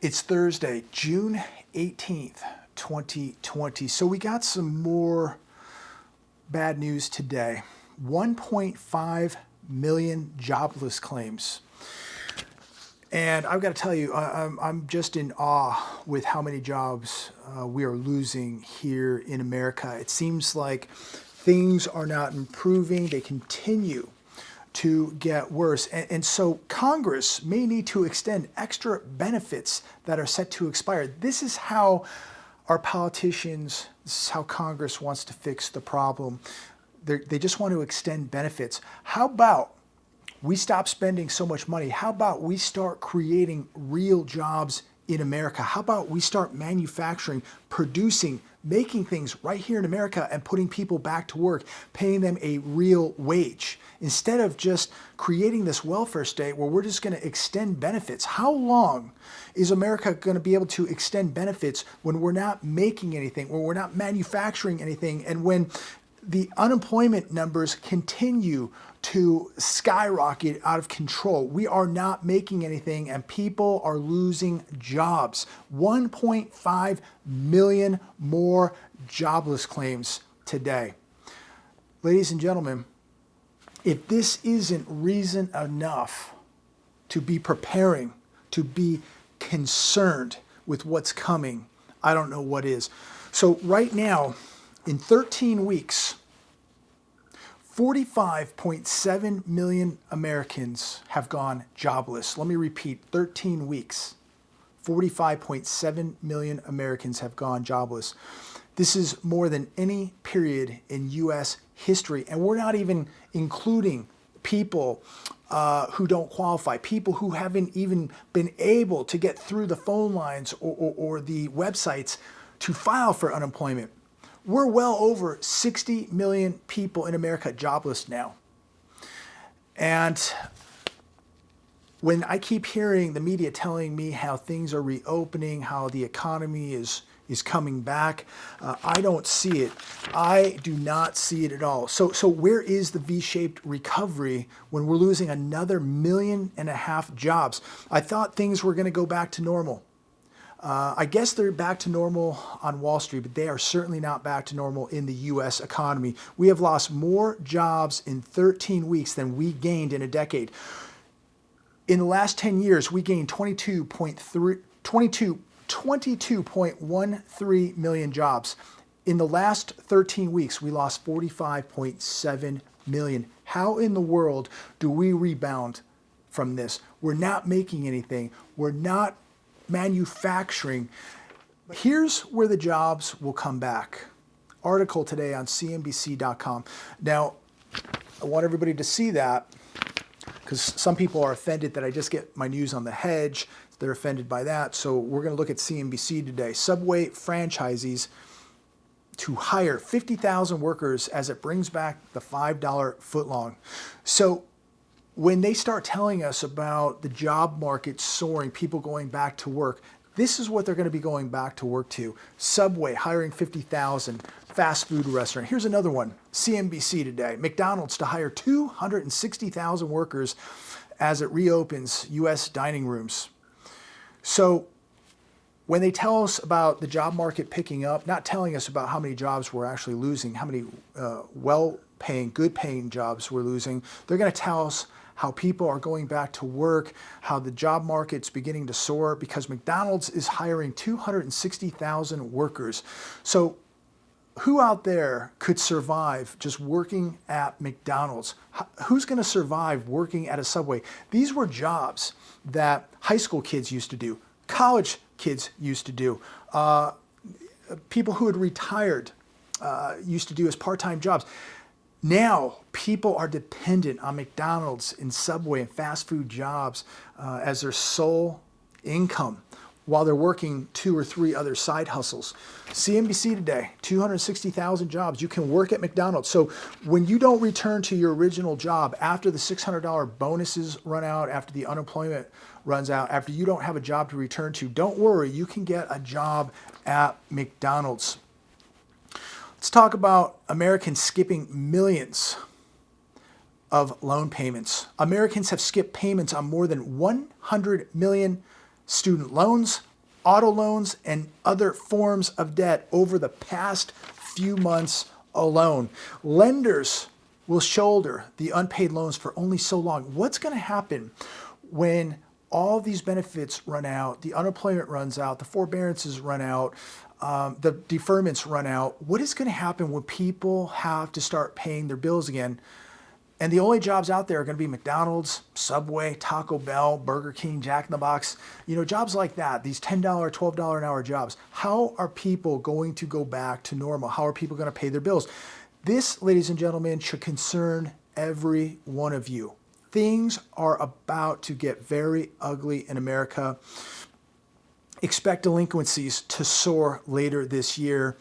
It's Thursday, June 18th, 2020. So we got some more bad news today. 1.5 million jobless claims. And I've got to tell you, I'm just in awe with how many jobs we are losing here in America. It seems like things are not improving. They continue to get worse. And so Congress may need to extend extra benefits that are set to expire. This is how our politicians, this is how Congress wants to fix the problem. They just want to extend benefits. How about we stop spending so much money? How about we start creating real jobs in America? How about we start manufacturing, producing, making things right here in America and putting people back to work, paying them a real wage, instead of just creating this welfare state where we're just going to extend benefits. How long is America going to be able to extend benefits when we're not making anything, when we're not manufacturing anything, and when the unemployment numbers continue to skyrocket out of control? We are not making anything and people are losing jobs. 1.5 million more jobless claims today. Ladies and gentlemen, if this isn't reason enough to be preparing, to be concerned with what's coming, I don't know what is. So right now, in 13 weeks, 45.7 million Americans have gone jobless. Let me repeat, 13 weeks, 45.7 million Americans have gone jobless. This is more than any period in U.S. history. And we're not even including people who don't qualify, people who haven't even been able to get through the phone lines or the websites to file for unemployment. We're well over 60 million people in America jobless now. And when I keep hearing the media telling me how things are reopening, how the economy is coming back, I don't see it. I do not see it at all. So where is the V-shaped recovery when we're losing another 1.5 million jobs? I thought things were going to go back to normal. I guess they're back to normal on Wall Street, but they are certainly not back to normal in the U.S. economy. We have lost more jobs in 13 weeks than we gained in a decade. In the last 10 years, we gained 22.13 million jobs. In the last 13 weeks, we lost 45.7 million. How in the world do we rebound from this? We're not making anything. We're not manufacturing. Here's where the jobs will come back. Article today on CNBC.com. Now, I want everybody to see that because some people are offended that I just get my news on the hedge. They're offended by that. So we're going to look at CNBC today. Subway franchisees to hire 50,000 workers as it brings back the $5 footlong. So when they start telling us about the job market soaring, people going back to work, this is what they're going to be going back to work to. Subway hiring 50,000, fast food restaurant. Here's another one, CNBC today. McDonald's to hire 260,000 workers as it reopens U.S. dining rooms. So when they tell us about the job market picking up, not telling us about how many jobs we're actually losing, how many well-paying, good-paying jobs we're losing, they're going to tell us how people are going back to work, how the job market's beginning to soar because McDonald's is hiring 260,000 workers. So who out there could survive just working at McDonald's? Who's going to survive working at a Subway? These were jobs that high school kids used to do, college kids used to do, people who had retired used to do as part-time jobs. Now, people are dependent on McDonald's and Subway and fast food jobs as their sole income while they're working 2 or 3 other side hustles. CNBC today, 260,000 jobs. You can work at McDonald's. So when you don't return to your original job after the $600 bonuses run out, after the unemployment runs out, after you don't have a job to return to, don't worry, you can get a job at McDonald's. Let's talk about Americans skipping millions of loan payments. Americans have skipped payments on more than 100 million student loans, auto loans and other forms of debt over the past few months alone. Lenders will shoulder the unpaid loans for only so long. What's going to happen when all these benefits run out, the unemployment runs out, the forbearances run out, the deferments run out? What is going to happen when people have to start paying their bills again? And the only jobs out there are going to be McDonald's, Subway, Taco Bell, Burger King, Jack in the Box, jobs like that, these $10, $12 an hour jobs. How are people going to go back to normal? How are people going to pay their bills? This, ladies and gentlemen, should concern every one of you. Things are about to get very ugly in America. Expect delinquencies to soar later this year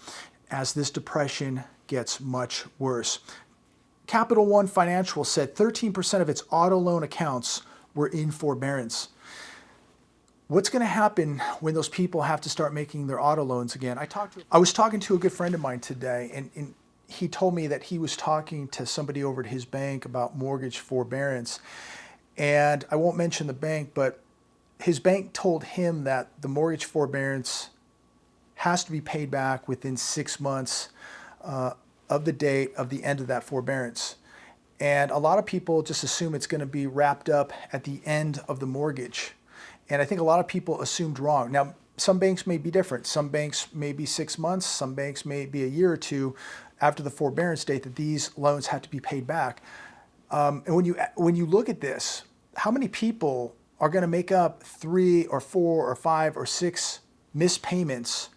as this depression gets much worse. Capital One Financial said 13% of its auto loan accounts were in forbearance. What's going to happen when those people have to start making their auto loans again? I was talking to a good friend of mine today, and he told me that he was talking to somebody over at his bank about mortgage forbearance. And I won't mention the bank, but his bank told him that the mortgage forbearance has to be paid back within 6 months of the date of the end of that forbearance. And a lot of people just assume it's going to be wrapped up at the end of the mortgage. And I think a lot of people assumed wrong. Now, some banks may be different. Some banks may be 6 months. Some banks may be a year or two after the forbearance date that these loans have to be paid back. And when you look at this, how many people are going to make up 3 or 4 or 5 or 6 missed payments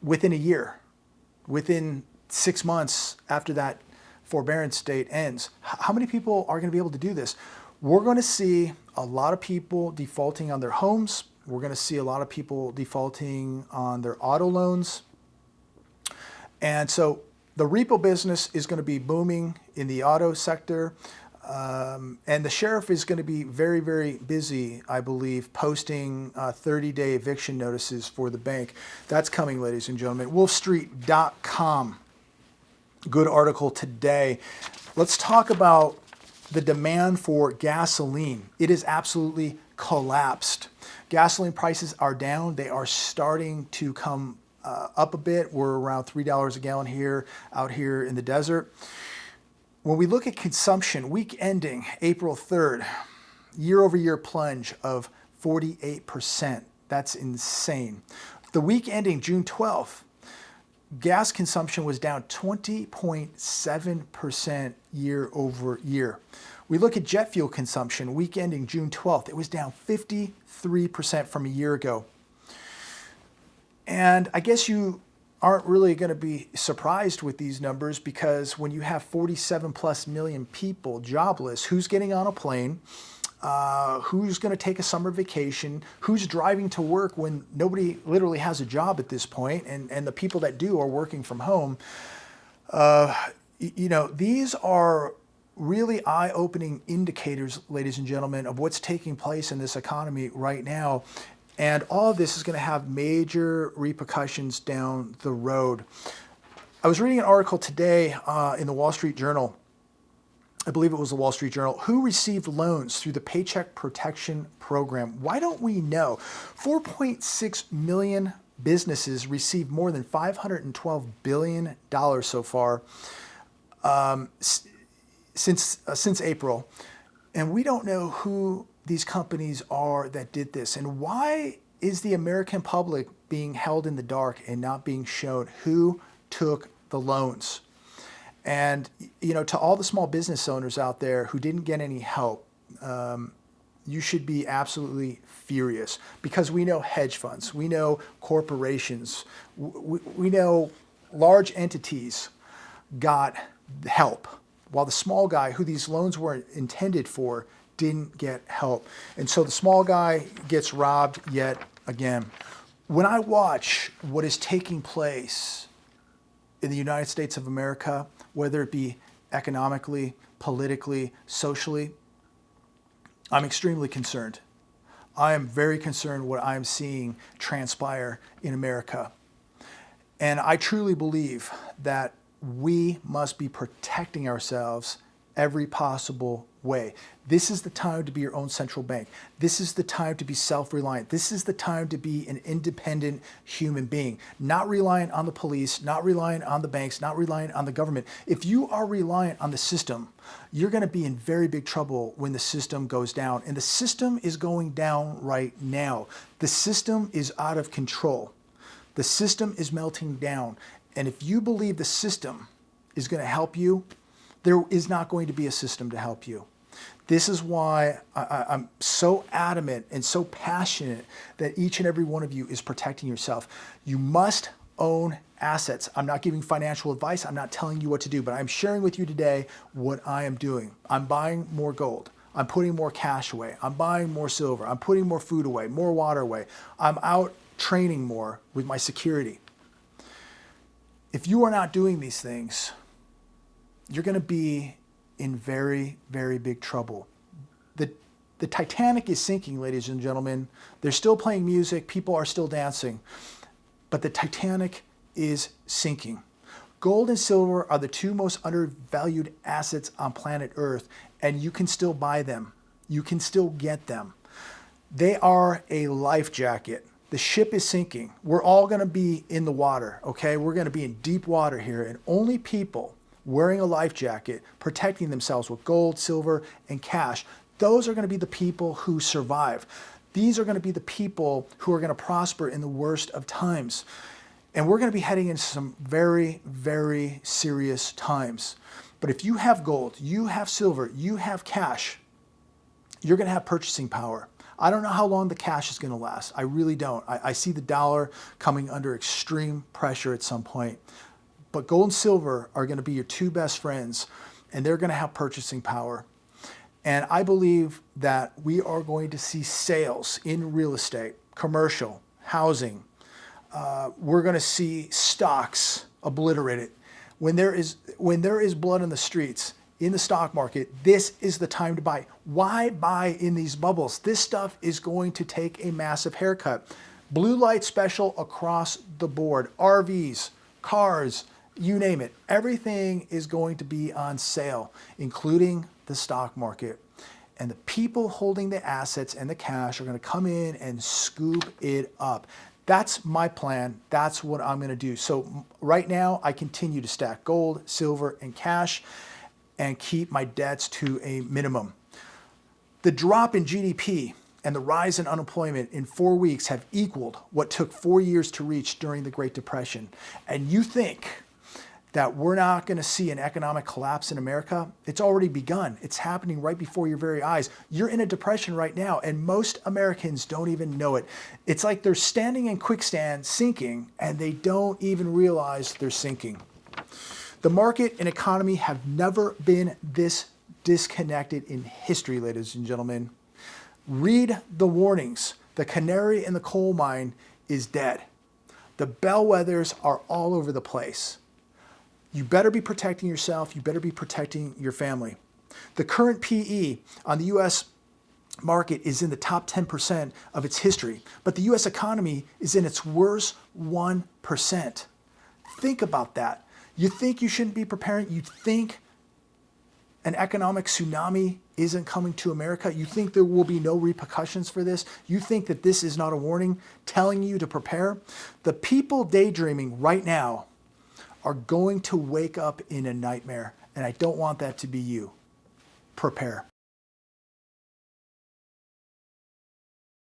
within a year, within 6 months after that forbearance date ends? How many people are going to be able to do this? We're going to see a lot of people defaulting on their homes. We're going to see a lot of people defaulting on their auto loans. And so the repo business is going to be booming in the auto sector. And the sheriff is going to be very, very busy, I believe, posting 30-day eviction notices for the bank. That's coming, ladies and gentlemen. Wolfstreet.com. Good article today. Let's talk about the demand for gasoline. It has absolutely collapsed. Gasoline prices are down. They are starting to come up a bit. We're around $3 a gallon out here in the desert. When we look at consumption, week ending April 3rd, year-over-year plunge of 48%. That's insane. The week ending June 12th, gas consumption was down 20.7% year over year. We look at jet fuel consumption, week ending June 12th, it was down 53% from a year ago. And I guess you aren't really going to be surprised with these numbers, because when you have 47 plus million people jobless, who's getting on a plane? Who's going to take a summer vacation? Who's driving to work when nobody literally has a job at this point, and the people that do are working from home? These are really eye-opening indicators, ladies and gentlemen, of what's taking place in this economy right now. And all of this is going to have major repercussions down the road. I was reading an article today in the Wall Street Journal. I believe it was the Wall Street Journal. Who received loans through the Paycheck Protection Program? Why don't we know? 4.6 million businesses received more than $512 billion so far since April. And we don't know who these companies are that did this. And why is the American public being held in the dark and not being shown who took the loans? And, to all the small business owners out there who didn't get any help, you should be absolutely furious, because we know hedge funds, we know corporations, we know large entities got help, while the small guy who these loans were intended for didn't get help. And so the small guy gets robbed yet again. When I watch what is taking place in the United States of America, whether it be economically, politically, socially, I'm extremely concerned. I am very concerned what I'm seeing transpire in America. And I truly believe that we must be protecting ourselves every possible way. This is the time to be your own central bank. This is the time to be self-reliant. This is the time to be an independent human being, not reliant on the police, not reliant on the banks, not reliant on the government. If you are reliant on the system, you're going to be in very big trouble when the system goes down. And the system is going down right now. The system is out of control. The system is melting down. And if you believe the system is going to help you, there is not going to be a system to help you. This is why I'm so adamant and so passionate that each and every one of you is protecting yourself. You must own assets. I'm not giving financial advice. I'm not telling you what to do, but I'm sharing with you today what I am doing. I'm buying more gold. I'm putting more cash away. I'm buying more silver. I'm putting more food away, more water away. I'm out training more with my security. If you are not doing these things, you're going to be in very, very big trouble. The Titanic is sinking, ladies and gentlemen. They're still playing music. People are still dancing. But the Titanic is sinking. Gold and silver are the two most undervalued assets on planet Earth, and you can still buy them. You can still get them. They are a life jacket. The ship is sinking. We're all going to be in the water, okay? We're going to be in deep water here, and only people wearing a life jacket, protecting themselves with gold, silver, and cash, those are going to be the people who survive. These are going to be the people who are going to prosper in the worst of times. And we're going to be heading into some very, very serious times. But if you have gold, you have silver, you have cash, you're going to have purchasing power. I don't know how long the cash is going to last. I really don't. I see the dollar coming under extreme pressure at some point. But gold and silver are going to be your two best friends, and they're going to have purchasing power. And I believe that we are going to see sales in real estate, commercial, housing. We're going to see stocks obliterated. When there is blood in the streets, in the stock market, this is the time to buy. Why buy in these bubbles? This stuff is going to take a massive haircut. Blue light special across the board. RVs, cars, you name it. Everything is going to be on sale, including the stock market. And the people holding the assets and the cash are going to come in and scoop it up. That's my plan. That's what I'm going to do. So right now, I continue to stack gold, silver, and cash and keep my debts to a minimum. The drop in GDP and the rise in unemployment in 4 weeks have equaled what took 4 years to reach during the Great Depression. And you think that we're not going to see an economic collapse in America? It's already begun. It's happening right before your very eyes. You're in a depression right now, and most Americans don't even know it. It's like they're standing in quicksand, sinking, and they don't even realize they're sinking. The market and economy have never been this disconnected in history, ladies and gentlemen. Read the warnings. The canary in the coal mine is dead. The bellwethers are all over the place. You better be protecting yourself. You better be protecting your family. The current PE on the U.S. market is in the top 10% of its history, but the U.S. economy is in its worst 1%. Think about that. You think you shouldn't be preparing? You think an economic tsunami isn't coming to America? You think there will be no repercussions for this? You think that this is not a warning telling you to prepare? The people daydreaming right now are going to wake up in a nightmare, and I don't want that to be you. Prepare.